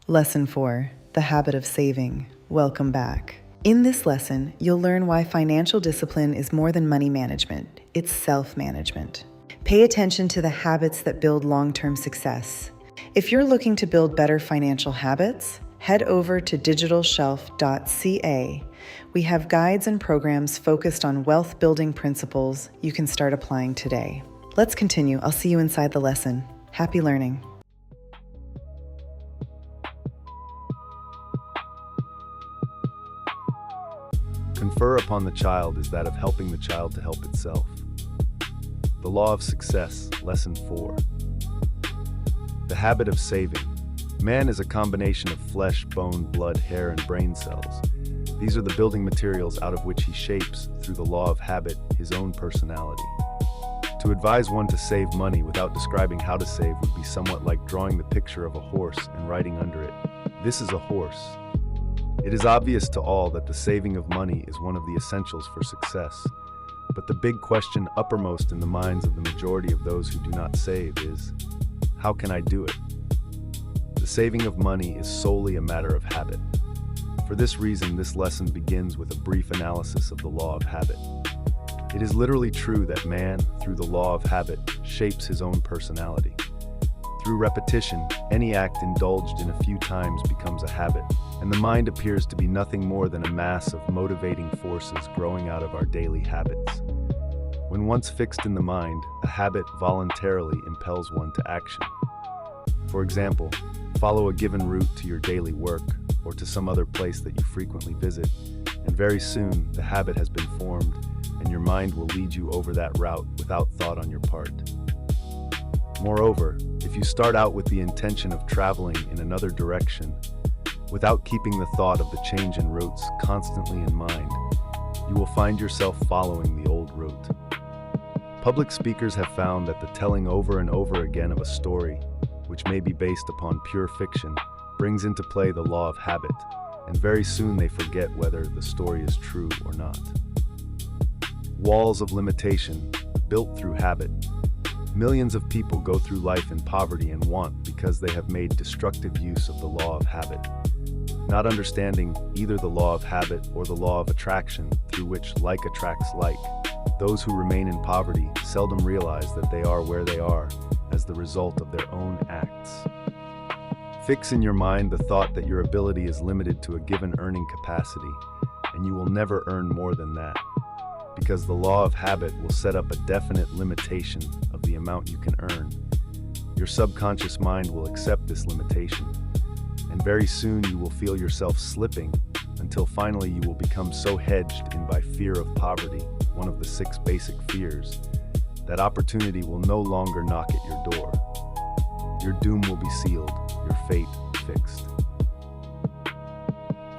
Lesson 4, The Habit of Saving. Welcome back. In this lesson, you'll learn why financial discipline is more than money management. It's self-management. Pay attention to the habits that build long-term success. If you're looking to build better financial habits, head over to DigitalShelf.ca. We have guides and programs focused on wealth-building principles you can start applying today. Let's continue. I'll see you inside the lesson. Happy learning. Confer upon the child is that of helping the child to help itself. The Law of Success, Lesson 4. The habit of saving. Man is a combination of flesh, bone, blood, hair, and brain cells. These are the building materials out of which he shapes, through the law of habit, his own personality. To advise one to save money without describing how to save would be somewhat like drawing the picture of a horse and writing under it, "This is a horse." It is obvious to all that the saving of money is one of the essentials for success. But the big question uppermost in the minds of the majority of those who do not save is, how can I do it? The saving of money is solely a matter of habit. For this reason, this lesson begins with a brief analysis of the law of habit. It is literally true that man, through the law of habit, shapes his own personality. Through repetition, any act indulged in a few times becomes a habit, and the mind appears to be nothing more than a mass of motivating forces growing out of our daily habits. When once fixed in the mind, a habit voluntarily impels one to action. For example, follow a given route to your daily work or to some other place that you frequently visit, and very soon the habit has been formed, and your mind will lead you over that route without thought on your part. Moreover, if you start out with the intention of traveling in another direction, without keeping the thought of the change in routes constantly in mind, you will find yourself following the old route. Public speakers have found that the telling over and over again of a story, which may be based upon pure fiction, brings into play the law of habit, and very soon they forget whether the story is true or not. Walls of limitation, built through habit. Millions of people go through life in poverty and want because they have made destructive use of the law of habit. Not understanding either the law of habit or the law of attraction, through which like attracts like, those who remain in poverty seldom realize that they are where they are as the result of their own acts. Fix in your mind the thought that your ability is limited to a given earning capacity, and you will never earn more than that, because the law of habit will set up a definite limitation of the amount you can earn. Your subconscious mind will accept this limitation, and very soon you will feel yourself slipping until finally you will become so hedged in by fear of poverty, one of the 6 basic fears, that opportunity will no longer knock at your door. Your doom will be sealed, your fate fixed.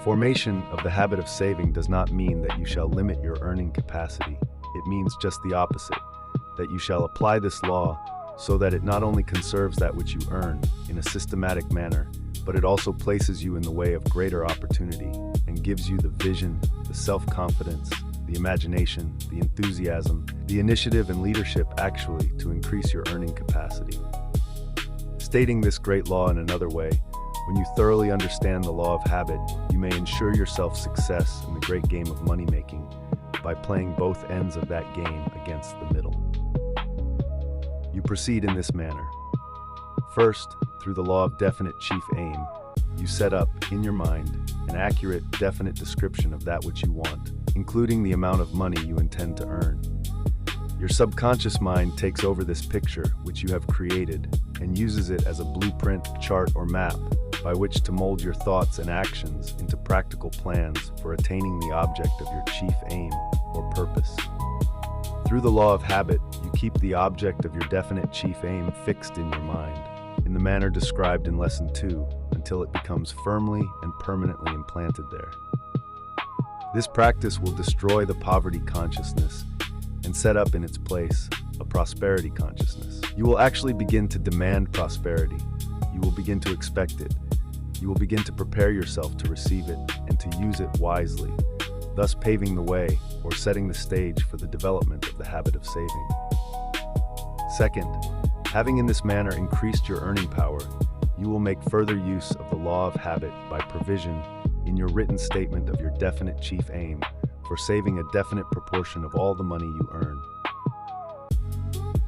Formation of the habit of saving does not mean that you shall limit your earning capacity. It means just the opposite, that you shall apply this law so that it not only conserves that which you earn in a systematic manner, but it also places you in the way of greater opportunity and gives you the vision, the self-confidence, the imagination, the enthusiasm, the initiative and leadership actually to increase your earning capacity. Stating this great law in another way, when you thoroughly understand the law of habit, you may ensure yourself success in the great game of money-making by playing both ends of that game against the middle. You proceed in this manner. First, through the law of definite chief aim, you set up, in your mind, an accurate, definite description of that which you want, including the amount of money you intend to earn. Your subconscious mind takes over this picture, which you have created, and uses it as a blueprint, chart, or map by which to mold your thoughts and actions into practical plans for attaining the object of your chief aim or purpose. Through the law of habit, you keep the object of your definite chief aim fixed in your mind, in the manner described in Lesson 2, until it becomes firmly and permanently implanted there. This practice will destroy the poverty consciousness and set up in its place a prosperity consciousness. You will actually begin to demand prosperity. You will begin to expect it. You will begin to prepare yourself to receive it and to use it wisely, thus paving the way or setting the stage for the development of the habit of saving. Second, having in this manner increased your earning power, You will make further use of the law of habit by provision in your written statement of your definite chief aim for saving a definite proportion of all the money you earn.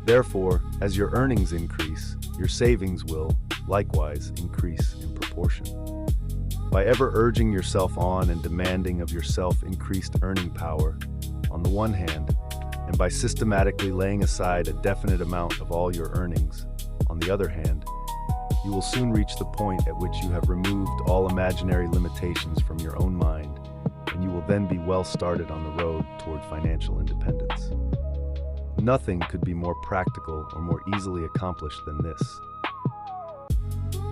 Therefore, as your earnings increase, your savings will, likewise, increase in proportion. By ever urging yourself on and demanding of yourself increased earning power, on the one hand, and by systematically laying aside a definite amount of all your earnings, on the other hand, you will soon reach the point at which you have removed all imaginary limitations from your own mind, and you will then be well started on the road toward financial independence. Nothing could be more practical or more easily accomplished than this.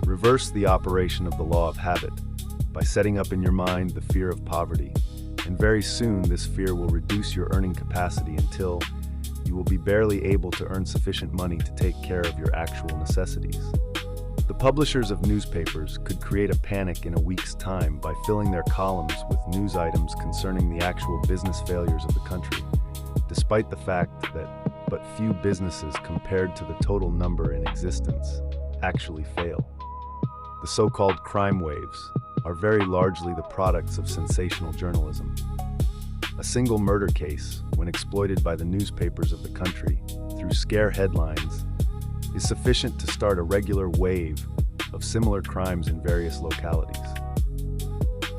Reverse the operation of the law of habit by setting up in your mind the fear of poverty, and very soon this fear will reduce your earning capacity until you will be barely able to earn sufficient money to take care of your actual necessities. The publishers of newspapers could create a panic in a week's time by filling their columns with news items concerning the actual business failures of the country, despite the fact that but few businesses compared to the total number in existence actually fail. The so-called crime waves are very largely the products of sensational journalism. A single murder case, when exploited by the newspapers of the country through scare headlines, is sufficient to start a regular wave of similar crimes in various localities.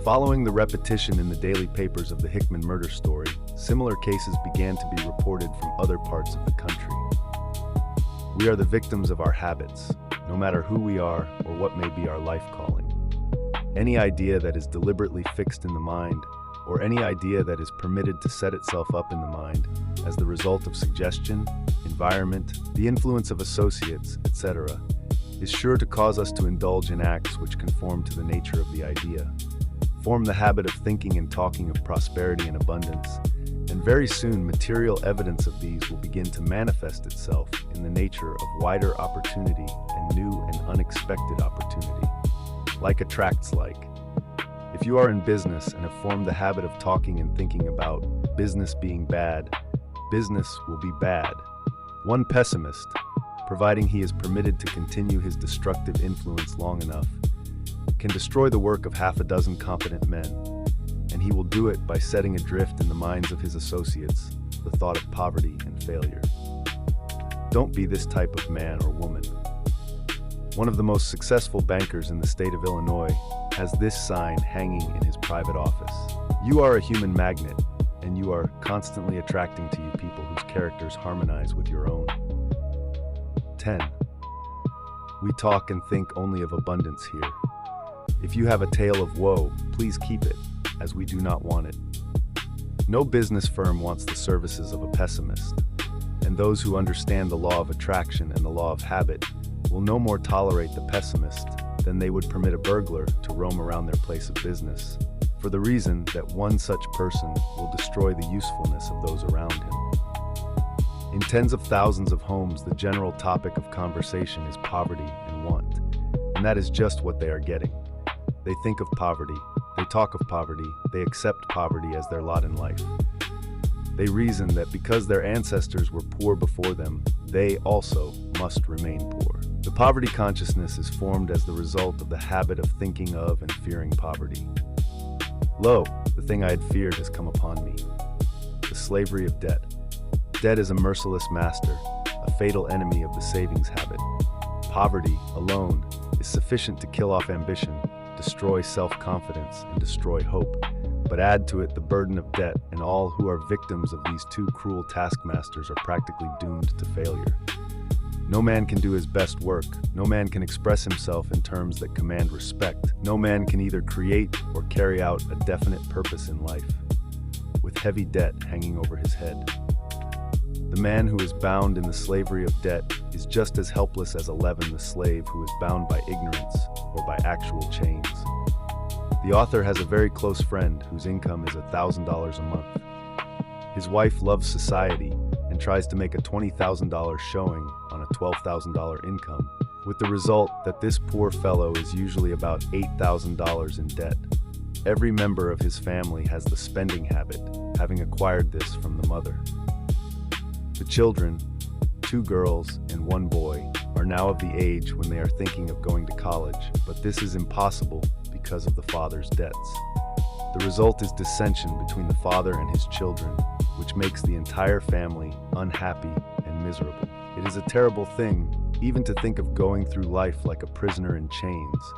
Following the repetition in the daily papers of the Hickman murder story, similar cases began to be reported from other parts of the country. We are the victims of our habits, no matter who we are or what may be our life calling. Any idea that is deliberately fixed in the mind, or any idea that is permitted to set itself up in the mind as the result of suggestion, environment, the influence of associates, etc., is sure to cause us to indulge in acts which conform to the nature of the idea, form the habit of thinking and talking of prosperity and abundance, and very soon material evidence of these will begin to manifest itself in the nature of wider opportunity and new and unexpected opportunity. Like attracts like. If you are in business and have formed the habit of talking and thinking about business being bad, business will be bad. One pessimist, providing he is permitted to continue his destructive influence long enough, can destroy the work of half a dozen competent men, and he will do it by setting adrift in the minds of his associates the thought of poverty and failure. Don't be this type of man or woman. One of the most successful bankers in the state of Illinois has this sign hanging in his private office. You are a human magnet, and you are constantly attracting to you people whose characters harmonize with your own. 10. We talk and think only of abundance here. If you have a tale of woe, please keep it, as we do not want it. No business firm wants the services of a pessimist, and those who understand the law of attraction and the law of habit will no more tolerate the pessimist than they would permit a burglar to roam around their place of business, for the reason that one such person will destroy the usefulness of those around him. In tens of thousands of homes, the general topic of conversation is poverty and want, and that is just what they are getting. They think of poverty, they talk of poverty, they accept poverty as their lot in life. They reason that because their ancestors were poor before them, they also must remain poor. The poverty consciousness is formed as the result of the habit of thinking of and fearing poverty. Lo, the thing I had feared has come upon me. The slavery of debt. Debt is a merciless master, a fatal enemy of the savings habit. Poverty, alone, is sufficient to kill off ambition, destroy self-confidence, and destroy hope, but add to it the burden of debt, and all who are victims of these two cruel taskmasters are practically doomed to failure. No man can do his best work, no man can express himself in terms that command respect, no man can either create or carry out a definite purpose in life, with heavy debt hanging over his head. The man who is bound in the slavery of debt is just as helpless as a leaven the slave who is bound by ignorance or by actual chains. The author has a very close friend whose income is $1,000 a month. His wife loves society and tries to make a $20,000 showing on a $12,000 income, with the result that this poor fellow is usually about $8,000 in debt. Every member of his family has the spending habit, having acquired this from the mother. The children, 2 girls and 1 boy, are now of the age when they are thinking of going to college, but this is impossible because of the father's debts. The result is dissension between the father and his children, which makes the entire family unhappy and miserable. It is a terrible thing, even to think of going through life like a prisoner in chains,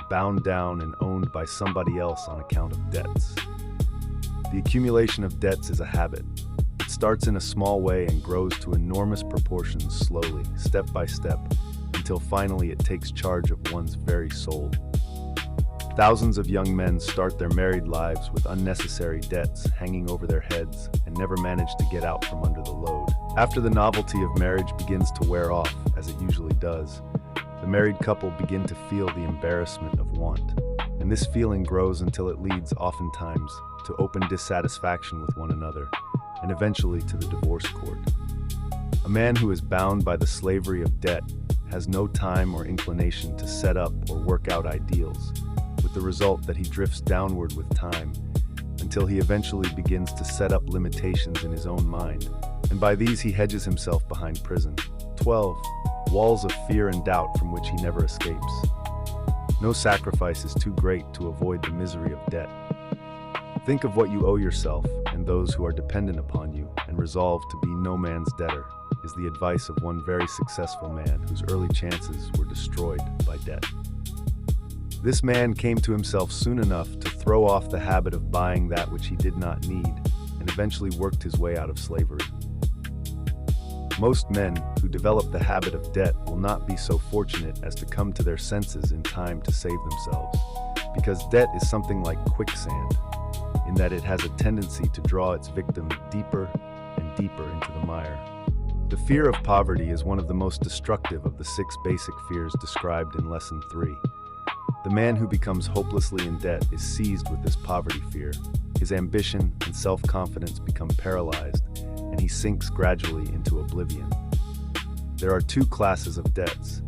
bound down and owned by somebody else on account of debts. The accumulation of debts is a habit. It starts in a small way and grows to enormous proportions slowly, step by step, until finally it takes charge of one's very soul. Thousands of young men start their married lives with unnecessary debts hanging over their heads and never manage to get out from under the load. After the novelty of marriage begins to wear off, as it usually does, the married couple begin to feel the embarrassment of want. And this feeling grows until it leads, oftentimes, to open dissatisfaction with one another, and eventually to the divorce court. A man who is bound by the slavery of debt has no time or inclination to set up or work out ideals, with the result that he drifts downward with time until he eventually begins to set up limitations in his own mind, and by these he hedges himself behind prison. 12. Walls of fear and doubt from which he never escapes. No sacrifice is too great to avoid the misery of debt. Think of what you owe yourself and those who are dependent upon you, and resolve to be no man's debtor, is the advice of one very successful man whose early chances were destroyed by debt. This man came to himself soon enough to throw off the habit of buying that which he did not need, and eventually worked his way out of slavery. Most men who develop the habit of debt will not be so fortunate as to come to their senses in time to save themselves, because debt is something like quicksand, in that it has a tendency to draw its victim deeper and deeper into the mire. The fear of poverty is one of the most destructive of the 6 basic fears described in Lesson 3. The man who becomes hopelessly in debt is seized with this poverty fear. His ambition and self-confidence become paralyzed, and he sinks gradually into oblivion. There are 2 classes of debts,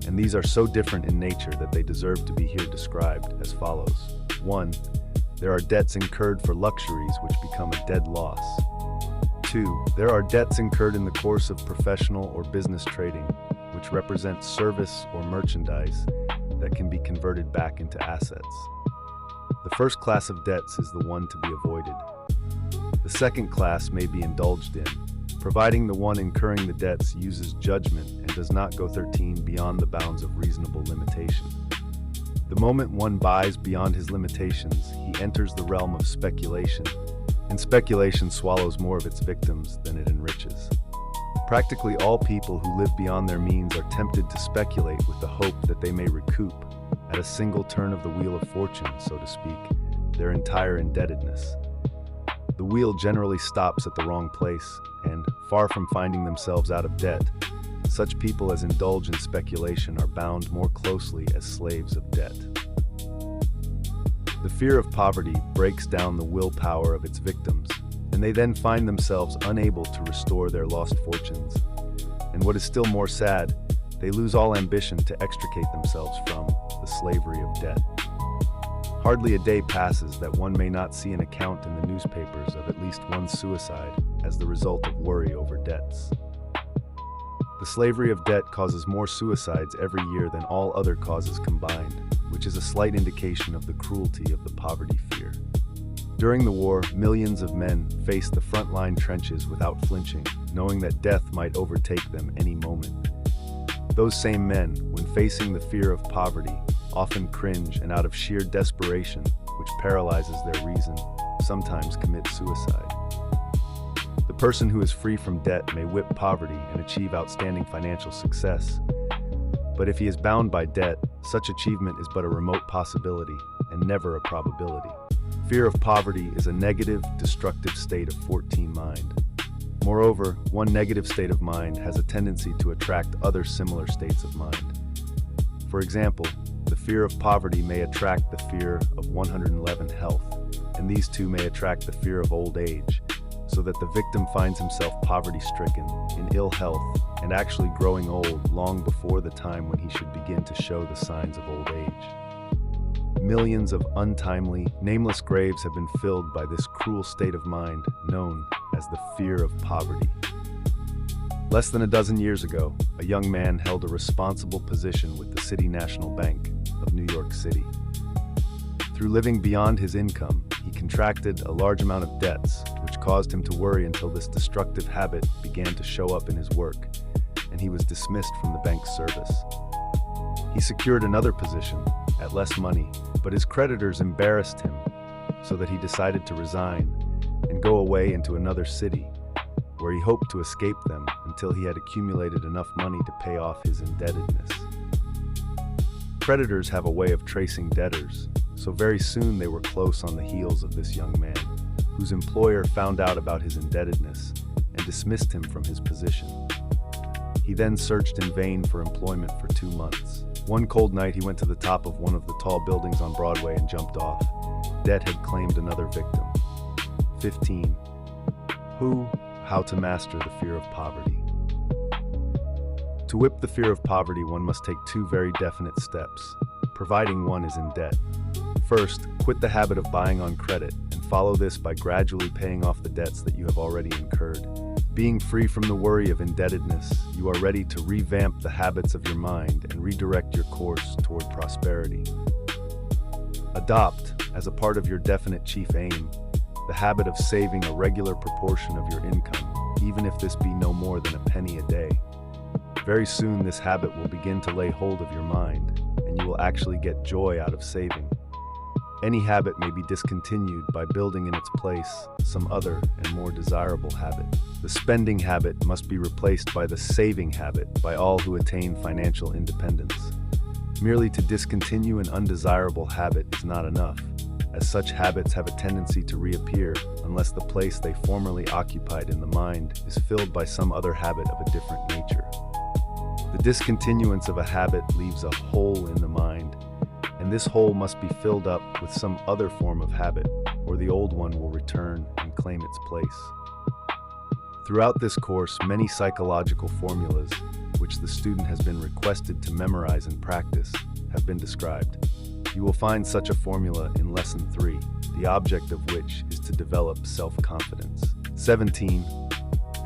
and these are so different in nature that they deserve to be here described as follows. 1. There are debts incurred for luxuries which become a dead loss. 2. There are debts incurred in the course of professional or business trading, which represent service or merchandise that can be converted back into assets. The first class of debts is the one to be avoided. The second class may be indulged in, providing the one incurring the debts uses judgment and does not go 13 beyond the bounds of reasonable limitation. The moment one buys beyond his limitations, he enters the realm of speculation, and speculation swallows more of its victims than it enriches. Practically all people who live beyond their means are tempted to speculate with the hope that they may recoup, at a single turn of the wheel of fortune, so to speak, their entire indebtedness. The wheel generally stops at the wrong place, and, far from finding themselves out of debt, such people as indulge in speculation are bound more closely as slaves of debt. The fear of poverty breaks down the willpower of its victims, and they then find themselves unable to restore their lost fortunes. And what is still more sad, they lose all ambition to extricate themselves from the slavery of debt. Hardly a day passes that one may not see an account in the newspapers of at least one suicide as the result of worry over debts. The slavery of debt causes more suicides every year than all other causes combined, which is a slight indication of the cruelty of the poverty fear. During the war, millions of men faced the front-line trenches without flinching, knowing that death might overtake them any moment. Those same men, when facing the fear of poverty, often cringe and out of sheer desperation, which paralyzes their reason, sometimes commit suicide. The person who is free from debt may whip poverty and achieve outstanding financial success. But if he is bound by debt, such achievement is but a remote possibility and never a probability. Fear of poverty is a negative, destructive state of 14 mind. Moreover, one negative state of mind has a tendency to attract other similar states of mind. For example, the fear of poverty may attract the fear of 111 health, and these two may attract the fear of old age, so that the victim finds himself poverty-stricken, in ill health, and actually growing old long before the time when he should begin to show the signs of old age. Millions of untimely, nameless graves have been filled by this cruel state of mind known as the fear of poverty. Less than a dozen years ago, a young man held a responsible position with the City National Bank of New York City. Through living beyond his income, he contracted a large amount of debts, which caused him to worry until this destructive habit began to show up in his work, and he was dismissed from the bank's service. He secured another position at less money, but his creditors embarrassed him, so that he decided to resign and go away into another city, where he hoped to escape them until he had accumulated enough money to pay off his indebtedness. Creditors have a way of tracing debtors, so very soon they were close on the heels of this young man, whose employer found out about his indebtedness and dismissed him from his position. He then searched in vain for employment for 2 months. One cold night, he went to the top of one of the tall buildings on Broadway and jumped off. Debt had claimed another victim. 15. How to master the fear of poverty. To whip the fear of poverty, one must take 2 very definite steps, providing one is in debt. First, quit the habit of buying on credit and follow this by gradually paying off the debts that you have already incurred. Being free from the worry of indebtedness, you are ready to revamp the habits of your mind and redirect your course toward prosperity. Adopt, as a part of your definite chief aim, the habit of saving a regular proportion of your income, even if this be no more than a penny a day. Very soon this habit will begin to lay hold of your mind, and you will actually get joy out of saving. Any habit may be discontinued by building in its place some other and more desirable habit. The spending habit must be replaced by the saving habit by all who attain financial independence. Merely to discontinue an undesirable habit is not enough, as such habits have a tendency to reappear unless the place they formerly occupied in the mind is filled by some other habit of a different nature. The discontinuance of a habit leaves a hole in the mind, and this hole must be filled up with some other form of habit, or the old one will return and claim its place. Throughout this course, many psychological formulas, which the student has been requested to memorize and practice, have been described. You will find such a formula in Lesson 3, the object of which is to develop self-confidence. 17.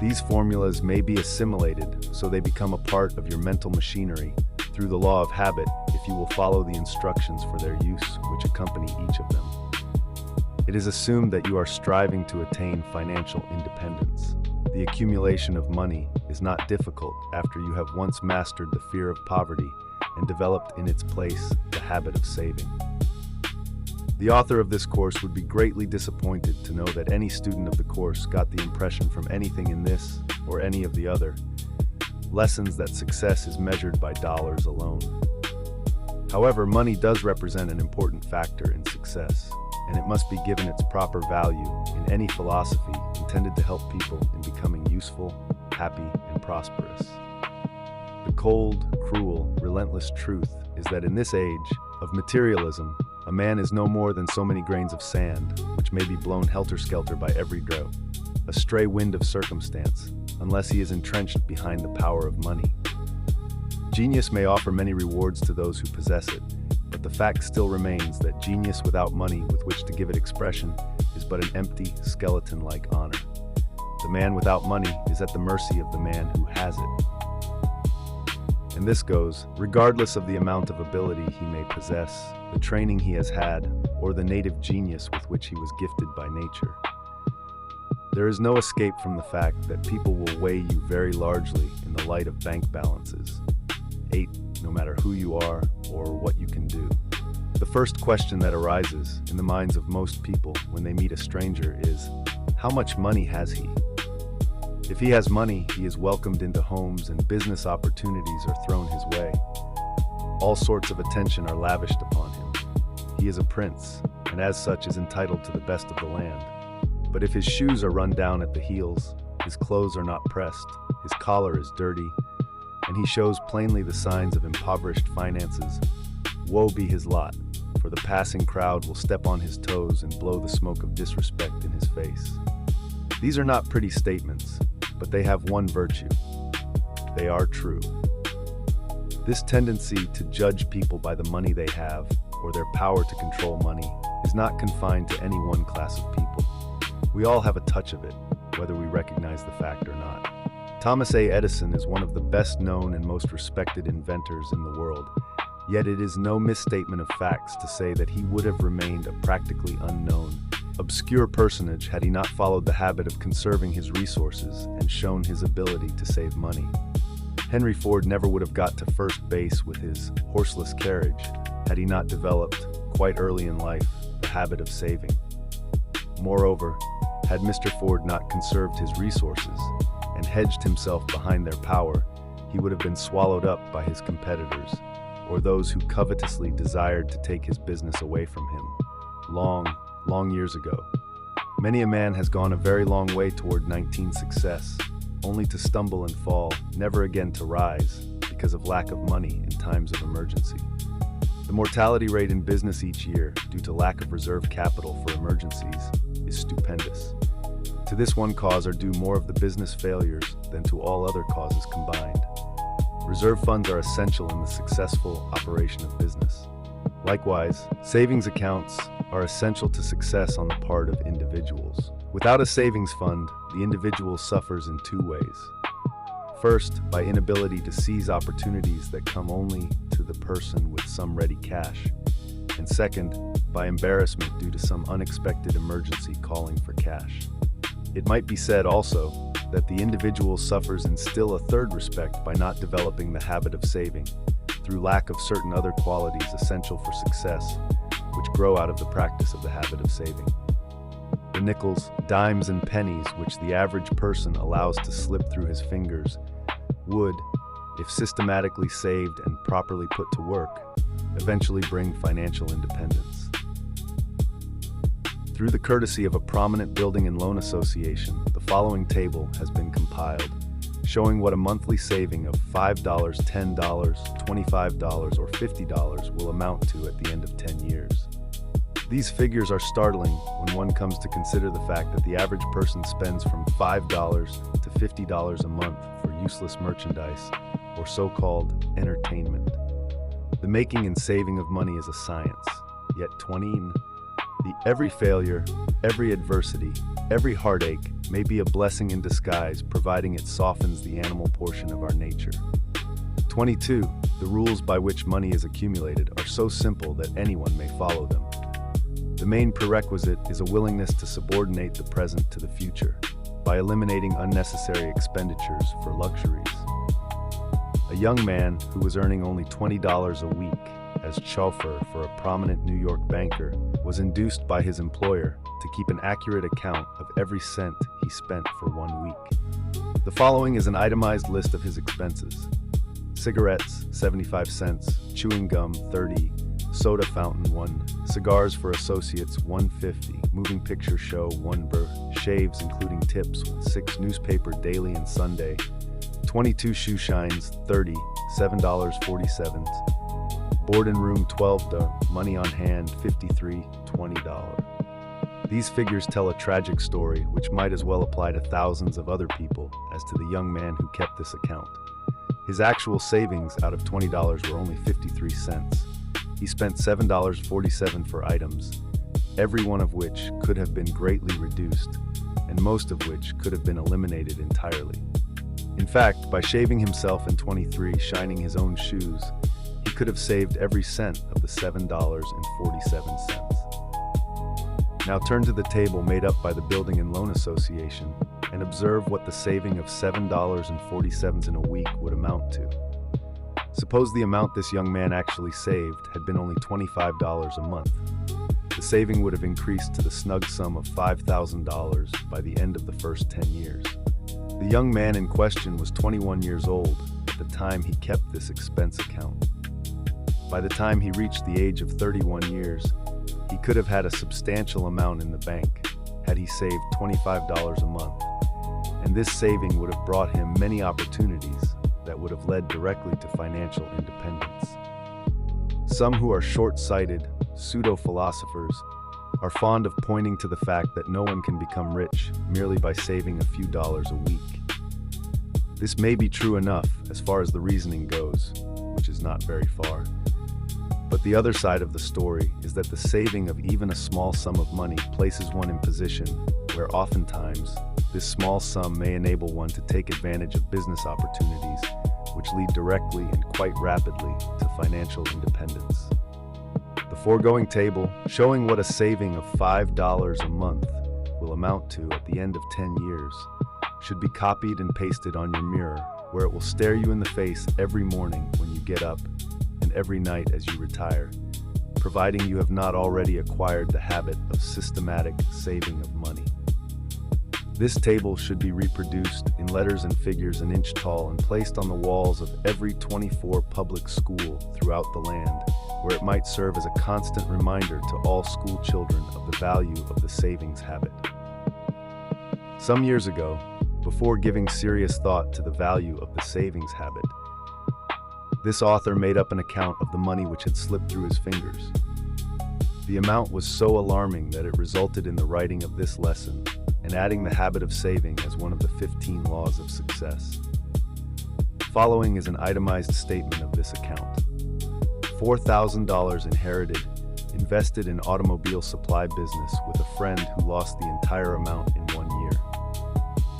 These formulas may be assimilated so they become a part of your mental machinery through the law of habit if you will follow the instructions for their use which accompany each of them. It is assumed that you are striving to attain financial independence. The accumulation of money is not difficult after you have once mastered the fear of poverty and developed in its place the habit of saving. The author of this course would be greatly disappointed to know that any student of the course got the impression from anything in this or any of the other lessons that success is measured by dollars alone. However, money does represent an important factor in success, and it must be given its proper value in any philosophy intended to help people in becoming useful, happy, and prosperous. The cold, cruel, relentless truth is that in this age of materialism, a man is no more than so many grains of sand, which may be blown helter-skelter by every gale, a stray wind of circumstance, unless he is entrenched behind the power of money. Genius may offer many rewards to those who possess it, but the fact still remains that genius without money with which to give it expression is but an empty, skeleton-like honor. The man without money is at the mercy of the man who has it. And this goes, regardless of the amount of ability he may possess, the training he has had, or the native genius with which he was gifted by nature. There is no escape from the fact that people will weigh you very largely in the light of bank balances. 8. No matter who you are or what you can do. The first question that arises in the minds of most people when they meet a stranger is, how much money has he? If he has money, he is welcomed into homes and business opportunities are thrown his way. All sorts of attention are lavished upon him. He is a prince, and as such is entitled to the best of the land. But if his shoes are run down at the heels, his clothes are not pressed, his collar is dirty, and he shows plainly the signs of impoverished finances, woe be his lot, for the passing crowd will step on his toes and blow the smoke of disrespect in his face. These are not pretty statements, but they have one virtue. They are true. This tendency to judge people by the money they have, or their power to control money, is not confined to any one class of people. We all have a touch of it, whether we recognize the fact or not. Thomas A. Edison is one of the best known and most respected inventors in the world, yet it is no misstatement of facts to say that he would have remained a practically unknown, obscure personage had he not followed the habit of conserving his resources and shown his ability to save money. Henry Ford never would have got to first base with his horseless carriage had he not developed, quite early in life, the habit of saving. Moreover, had Mr. Ford not conserved his resources and hedged himself behind their power, he would have been swallowed up by his competitors, or those who covetously desired to take his business away from him. Long years ago. Many a man has gone a very long way toward 19 success, only to stumble and fall, never again to rise, because of lack of money in times of emergency. The mortality rate in business each year, due to lack of reserve capital for emergencies, is stupendous. To this one cause are due more of the business failures than to all other causes combined. Reserve funds are essential in the successful operation of business. Likewise, savings accounts are essential to success on the part of individuals. Without a savings fund, the individual suffers in two ways. First, by inability to seize opportunities that come only to the person with some ready cash. And second, by embarrassment due to some unexpected emergency calling for cash. It might be said also that the individual suffers in still a third respect by not developing the habit of saving, through lack of certain other qualities essential for success, which grow out of the practice of the habit of saving. The nickels, dimes, and pennies which the average person allows to slip through his fingers would, if systematically saved and properly put to work, eventually bring financial independence. Through the courtesy of a prominent building and loan association, the following table has been compiled, showing what a monthly saving of $5, $10, $25, or $50 will amount to at the end of 10 years. These figures are startling when one comes to consider the fact that the average person spends from $5 to $50 a month for useless merchandise, or so-called entertainment. The making and saving of money is a science, yet every failure, every adversity, every heartache may be a blessing in disguise, providing it softens the animal portion of our nature. 22. The rules by which money is accumulated are so simple that anyone may follow them. The main prerequisite is a willingness to subordinate the present to the future, by eliminating unnecessary expenditures for luxuries. A young man who was earning only $20 a week as chauffeur for a prominent New York banker was induced by his employer to keep an accurate account of every cent he spent for 1 week. The following is an itemized list of his expenses. Cigarettes, 75 cents, chewing gum, 30, soda fountain, 1, cigars for associates, 150, moving picture show, 1 burr, shaves including tips, 6, newspaper daily and Sunday, 22 shoe shines, 30, $7.47, board and room, 12, money on hand, 53, $20. These figures tell a tragic story which might as well apply to thousands of other people as to the young man who kept this account. His actual savings out of $20 were only 53 cents. He spent $7.47 for items, every one of which could have been greatly reduced, and most of which could have been eliminated entirely. In fact, by shaving himself in 23, shining his own shoes, he could have saved every cent of the $7.47. Now turn to the table made up by the Building and Loan Association and observe what the saving of $7.47 in a week would amount to. Suppose the amount this young man actually saved had been only $25 a month. The saving would have increased to the snug sum of $5,000 by the end of the first 10 years. The young man in question was 21 years old at the time he kept this expense account. By the time he reached the age of 31 years, he could have had a substantial amount in the bank had he saved $25 a month, and this saving would have brought him many opportunities that would have led directly to financial independence. Some who are short-sighted, pseudo-philosophers, are fond of pointing to the fact that no one can become rich merely by saving a few dollars a week. This may be true enough as far as the reasoning goes, which is not very far. But the other side of the story is that the saving of even a small sum of money places one in position where oftentimes this small sum may enable one to take advantage of business opportunities which lead directly and quite rapidly to financial independence. The foregoing table, showing what a saving of $5 a month will amount to at the end of 10 years, should be copied and pasted on your mirror, where it will stare you in the face every morning when you get up and every night as you retire, providing you have not already acquired the habit of systematic saving of money. This table should be reproduced in letters and figures an inch tall and placed on the walls of every 24 public school throughout the land, where it might serve as a constant reminder to all school children of the value of the savings habit. Some years ago, before giving serious thought to the value of the savings habit, this author made up an account of the money which had slipped through his fingers. The amount was so alarming that it resulted in the writing of this lesson and adding the habit of saving as one of the 15 laws of success. Following is an itemized statement of this account. $4,000 inherited, invested in automobile supply business with a friend who lost the entire amount in 1 year.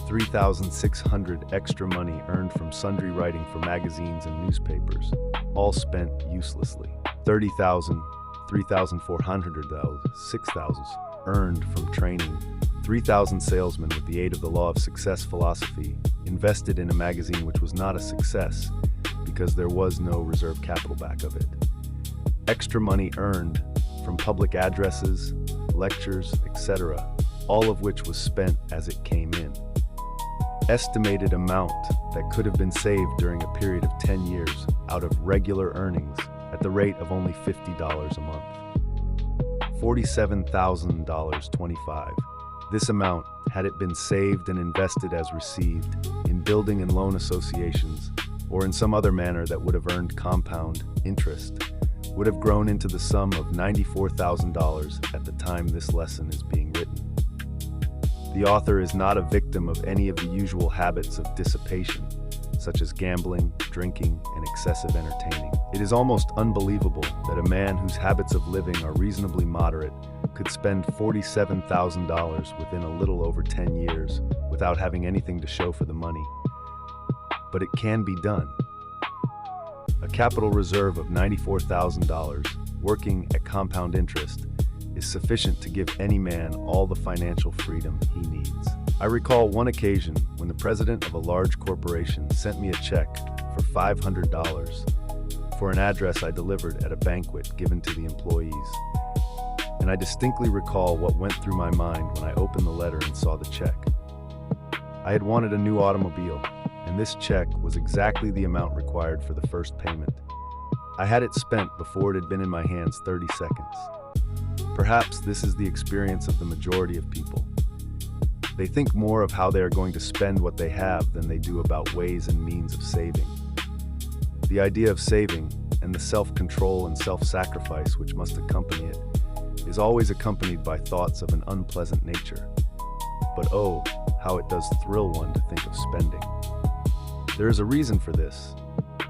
$3,600 extra money earned from sundry writing for magazines and newspapers, all spent uselessly. $30,000, $3,400, $6,000 earned from training. 3,000 salesmen with the aid of the law of success philosophy invested in a magazine which was not a success because there was no reserve capital back of it. Extra money earned from public addresses, lectures, etc., all of which was spent as it came in. Estimated amount that could have been saved during a period of 10 years out of regular earnings at the rate of only $50 a month. $47,025. This amount, had it been saved and invested as received in building and loan associations or in some other manner that would have earned compound interest, would have grown into the sum of $94,000 at the time this lesson is being written. The author is not a victim of any of the usual habits of dissipation, such as gambling, drinking, and excessive entertaining. It is almost unbelievable that a man whose habits of living are reasonably moderate could spend $47,000 within a little over 10 years without having anything to show for the money. But it can be done. A capital reserve of $94,000, working at compound interest, is sufficient to give any man all the financial freedom he needs. I recall one occasion when the president of a large corporation sent me a check for $500 for an address I delivered at a banquet given to the employees. And I distinctly recall what went through my mind when I opened the letter and saw the check. I had wanted a new automobile, and this check was exactly the amount required for the first payment. I had it spent before it had been in my hands 30 seconds. Perhaps this is the experience of the majority of people. They think more of how they are going to spend what they have than they do about ways and means of saving. The idea of saving, and the self-control and self-sacrifice which must accompany it, is always accompanied by thoughts of an unpleasant nature. But oh, how it does thrill one to think of spending. There is a reason for this,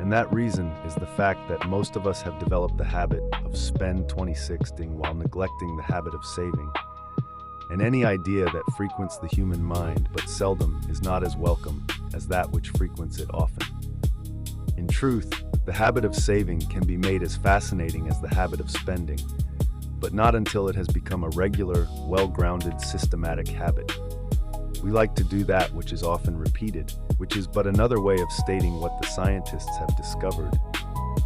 and that reason is the fact that most of us have developed the habit of spend 26ing while neglecting the habit of saving. And any idea that frequents the human mind but seldom is not as welcome as that which frequents it often. In truth, the habit of saving can be made as fascinating as the habit of spending, but not until it has become a regular, well-grounded, systematic habit. We like to do that which is often repeated, which is but another way of stating what the scientists have discovered,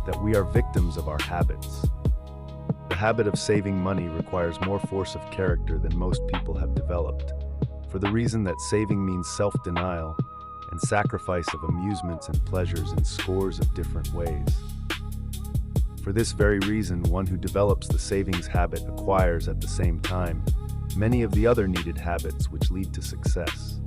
that we are victims of our habits. The habit of saving money requires more force of character than most people have developed, for the reason that saving means self-denial and sacrifice of amusements and pleasures in scores of different ways. For this very reason, one who develops the savings habit acquires at the same time many of the other needed habits which lead to success,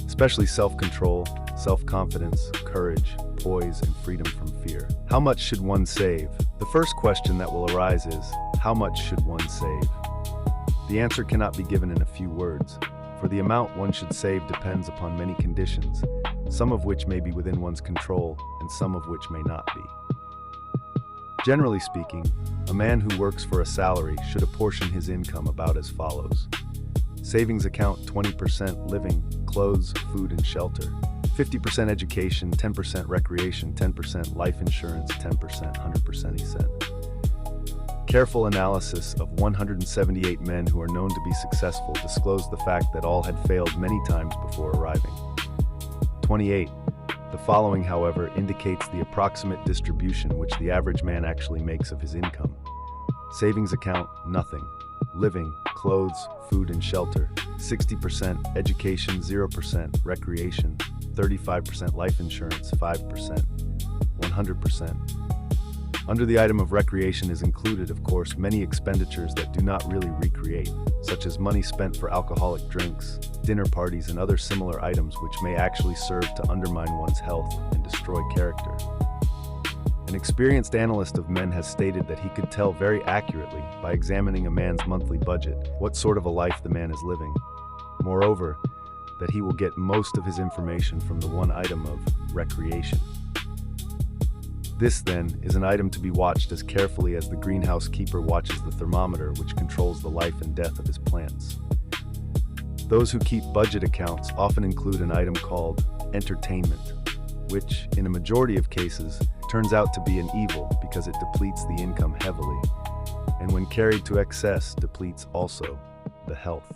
especially self-control, self-confidence, courage, poise, and freedom from fear. How much should one save? The first question that will arise is, how much should one save? The answer cannot be given in a few words, for the amount one should save depends upon many conditions, some of which may be within one's control and some of which may not be. Generally speaking, a man who works for a salary should apportion his income about as follows: Savings account 20% living, clothes, food, and shelter. 50% education, 10% recreation, 10% life insurance, 10% 100%, he said. Careful analysis of 178 men who are known to be successful disclosed the fact that all had failed many times before arriving. 28. The following, however, indicates the approximate distribution which the average man actually makes of his income. Savings account, nothing. Living, clothes, food, and shelter, 60%, education, 0%, recreation, 35% life insurance, 5%, 100%. Under the item of recreation is included, of course, many expenditures that do not really recreate, such as money spent for alcoholic drinks, dinner parties, and other similar items which may actually serve to undermine one's health and destroy character. An experienced analyst of men has stated that he could tell very accurately, by examining a man's monthly budget, what sort of a life the man is living. Moreover, that he will get most of his information from the one item of recreation. This, then, is an item to be watched as carefully as the greenhouse keeper watches the thermometer which controls the life and death of his plants. Those who keep budget accounts often include an item called entertainment, which, in a majority of cases, turns out to be an evil because it depletes the income heavily, and when carried to excess, depletes also the health.